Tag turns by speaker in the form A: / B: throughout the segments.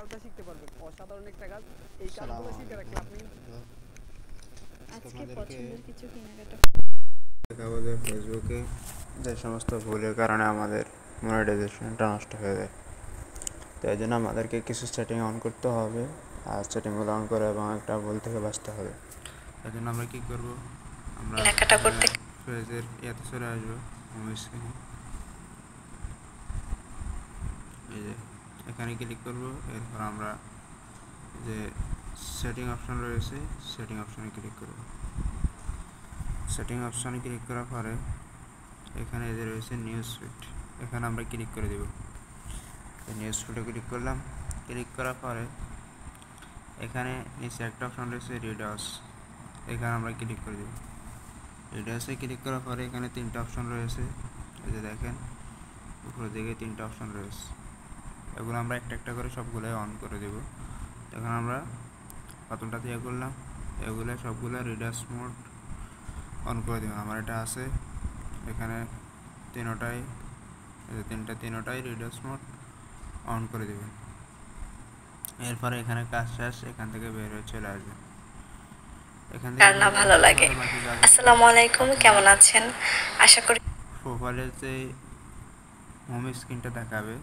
A: কাজটা শিখতে পারবেন। অসাধারণ একটা কাজ। এই
B: আসসালামু
A: কাজগুলো শিখে রাখলে
B: আলাইকুম।
A: আপনি
B: তো
C: আজকে
B: তোমাদেরকে
C: পছন্দের কিছু কেনাকাটা।
B: দেখাবো যে ফেসবুকে যে সমস্ত ভুলের কারণে আমাদের মনিটাইজেশনটা নষ্ট হয়ে যায়। তো এই জন্য আমাদেরকে কিছু সেটিং অন করতে হবে, আর সেটিংগুলো অন করে এবং একটা ভুল থেকে বাঁচতে হবে। এই জন্য আমরা কী করবো, আমরা
C: কেনাকাটা করতে
B: ফেজের ইয়াতে চলে আসবো, হোম স্ক্রিনে। এই যে এখানে ক্লিক করবো, এরপর আমরা যে সেটিং অপশান রয়েছে সেটিং অপশানে ক্লিক করবো। সেটিং অপশানে ক্লিক করার পরে এখানে যে রয়েছে নিউজ ফিড, এখানে আমরা ক্লিক করে দেব। নিউজ ফিডে ক্লিক করলাম। ক্লিক করার পরে এখানে নিচে একটা অপশান রয়েছে রিডার্স, এখানে আমরা ক্লিক করে দেব। রিডার্সে ক্লিক করার পরে এখানে তিনটা অপশান রয়েছে, এই যে দেখেন উপরের দিকে তিনটা অপশান রয়েছে। এগুলো আমরা একটা একটা করে সবগুলোই অন করে দেব। এখন আমরা প্রথমটা দিয়ে করলাম, এগুলো সবগুলো রিডার্স মোড অন করে দেবেন। আমার এটা আছে, এখানে তিনোটাই তিনোটাই রিডার্স মোড অন করে দেবেন। এরপরে এখানে কাজ শেষ, এখান থেকে বের হয়ে চলে আসবেন। এখান থেকে
C: রান্না ভালো লাগে। আসসালামু আলাইকুম, কেমন আছেন? আশা করি
B: প্রোফাইলের যে হোম স্ক্রিনটা দেখাবে,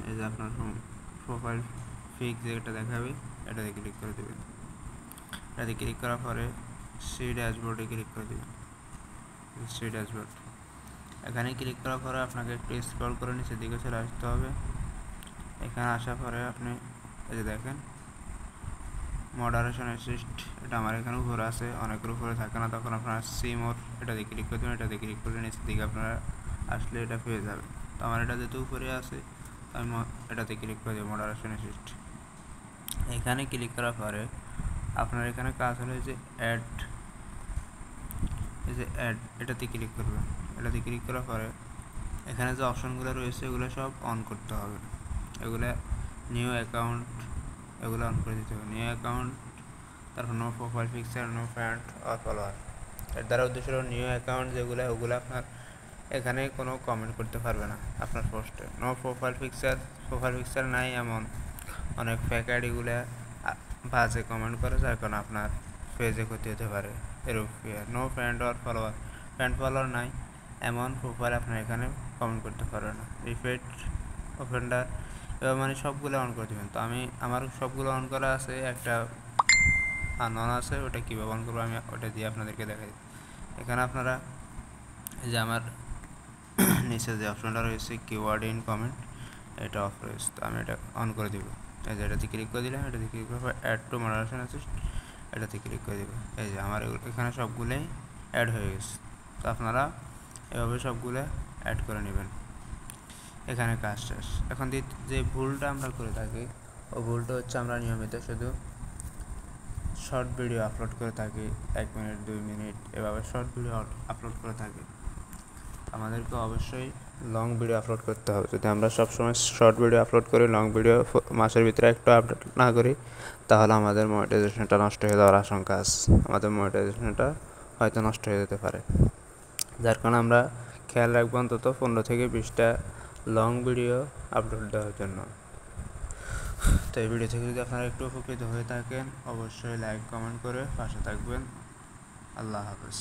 B: এই যে আপনার প্রোফাইল ফিক যেটা দেখাবে এটাতে ক্লিক করে দেবেন। এটাতে ক্লিক করার পরে সি ড্যাশবোর্ডে ক্লিক করে দেবেন। সি ড্যাশবোর্ড এখানে ক্লিক করার পরে আপনাকে একটু স্ক্রল করে নিচের দিকে চলে আসতে হবে। এখানে আসার পরে আপনি এই যে দেখেন মডারেশন অ্যাসিস্ট, এটা আমার এখানে উপরে আছে, অনেকের উপরে থাকে না, তখন আপনারা সি মোর এটাতে ক্লিক করে দেবেন। এটাতে ক্লিক করলে নিচের দিকে আপনারা আসলে এটা পেয়ে যাবে। তো আমার এটা যেহেতু উপরে আছে আমি এটাতে ক্লিক করে দেবো, মডারেশন অ্যাসিস্ট। এখানে ক্লিক করার পরে আপনার এখানে কাজ হলো যে অ্যাড, এই যে অ্যাড এটাতে ক্লিক করবেন। এটাতে ক্লিক করার পরে এখানে যে অপশানগুলো রয়েছে এগুলো সব অন করতে হবে। এগুলো নিউ অ্যাকাউন্ট, এগুলো অন করে দিতে হবে। নিউ অ্যাকাউন্ট, তারপর no profile picture, no friend আর ফলোয়ার। এর দ্বারা উদ্দেশ্য হলো নিউ অ্যাকাউন্ট যেগুলো, ওগুলো আপনার এখানে কোনো কমেন্ট করতে পারবে না আপনার পোস্টে। নো প্রোফাইল পিকচার নাই এমন অনেক ফেক আইডিগুলো বাজে কমেন্ট করে, যার কারণে আপনার পেজে ক্ষতি হতে পারে। নো ফ্রেন্ড আর ফলোয়ার নাই এমন প্রোফাইল আপনার এখানে কমেন্ট করতে পারবে না। রিফ্রেশ অফেন্ডার, এবার মানে সবগুলো অন করে দেবেন। তো আমার সবগুলো অন করা আছে, একটা আনঅন আছে, ওটা কীভাবে অন করবো আমি ওটা দিয়ে আপনাদেরকে দেখাই। এখানে আপনারা এই যে আমার নিচে যে অপশনটা রয়েছে কিওয়ার্ড ইন কমেন্ট, এটা অফ রয়েছে, তো আমি এটা অন করে দেবো। এই যে এটাতে ক্লিক করে দিলাম, এটাতে ক্লিক করার পর অ্যাড টু মডারেশন অ্যাসিস্ট, এটাতে ক্লিক করে দেবো। এই যে আমার এখানে সবগুলোই অ্যাড হয়ে গেছে। তো আপনারা এভাবে সবগুলো অ্যাড করে নেবেন। এখানে কাজ শেষ। এখন যে ভুলটা আমরা করে থাকি, ওই ভুলটা হচ্ছে আমরা নিয়মিত শুধু শর্ট ভিডিও আপলোড করে থাকি, 1 মিনিট 2 মিনিট এভাবে শর্ট ভিডিও আপলোড করে থাকি। আমাদেরকে অবশ্যই লং ভিডিও আপলোড করতে হবে। যদি আমরা সবসময় শর্ট ভিডিও আপলোড করি, লং ভিডিও মাসের ভিতরে একটু আপলোড না করি, তাহলে আমাদের মনিটাইজেশনটা নষ্ট হয়ে যাওয়ার আশঙ্কা আছে। আমাদের মনিটাইজেশনটা হয়তো নষ্ট হয়ে যেতে পারে, যার কারণে আমরা খেয়াল রাখবো অন্তত 15 থেকে 20টা লং ভিডিও আপলোড দেওয়ার জন্য। তো এই ভিডিও থেকে যদি আপনারা একটু উপকৃত হয়ে থাকেন, অবশ্যই লাইক কমেন্ট করে পাশে থাকবেন। আল্লাহ হাফেজ।